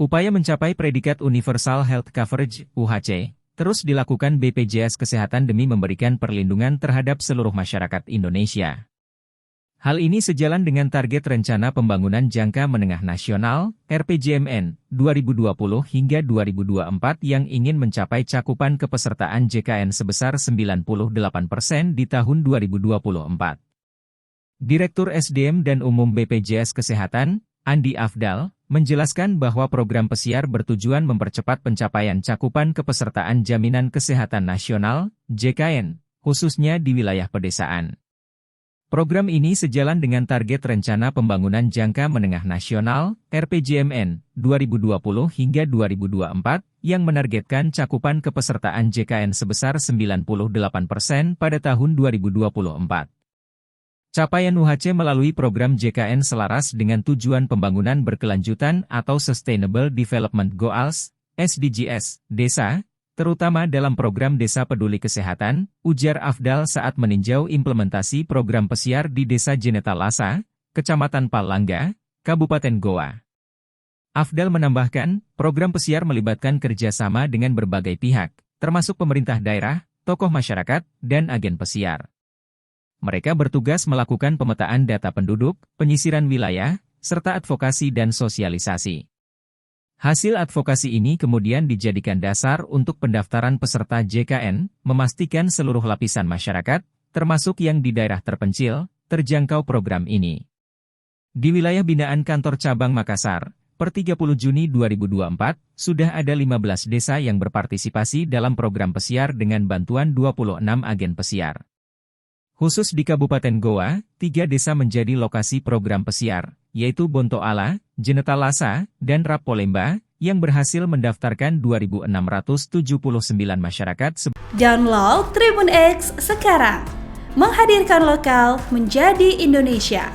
Upaya mencapai predikat Universal Health Coverage (UHC) terus dilakukan BPJS Kesehatan demi memberikan perlindungan terhadap seluruh masyarakat Indonesia. Hal ini sejalan dengan target Rencana Pembangunan Jangka Menengah Nasional (RPJMN) 2020 hingga 2024 yang ingin mencapai cakupan kepesertaan JKN sebesar 98% di tahun 2024. Direktur SDM dan Umum BPJS Kesehatan, Andi Afdal, menjelaskan bahwa program pesiar bertujuan mempercepat pencapaian cakupan kepesertaan Jaminan Kesehatan Nasional (JKN), khususnya di wilayah pedesaan. Program ini sejalan dengan target Rencana Pembangunan Jangka Menengah Nasional (RPJMN) 2020 hingga 2024 yang menargetkan cakupan kepesertaan JKN sebesar 98% pada tahun 2024. Capaian UHC melalui program JKN selaras dengan tujuan pembangunan berkelanjutan atau Sustainable Development Goals (SDGs) desa, terutama dalam program Desa Peduli Kesehatan, ujar Afdal saat meninjau implementasi program pesiar di Desa Jenetalasa, Kecamatan Palangga, Kabupaten Goa. Afdal menambahkan, program pesiar melibatkan kerjasama dengan berbagai pihak, termasuk pemerintah daerah, tokoh masyarakat, dan agen pesiar. Mereka bertugas melakukan pemetaan data penduduk, penyisiran wilayah, serta advokasi dan sosialisasi. Hasil advokasi ini kemudian dijadikan dasar untuk pendaftaran peserta JKN, memastikan seluruh lapisan masyarakat, termasuk yang di daerah terpencil, terjangkau program ini. Di wilayah binaan kantor cabang Makassar, per 30 Juni 2024, sudah ada 15 desa yang berpartisipasi dalam program pesiar dengan bantuan 26 agen pesiar. Khusus di Kabupaten Goa, 3 desa menjadi lokasi program pesiar, yaitu Bontoala, Jenetalasa, dan Rapolemba, yang berhasil mendaftarkan 2.679 masyarakat. Download Tribun X sekarang, menghadirkan lokal menjadi Indonesia.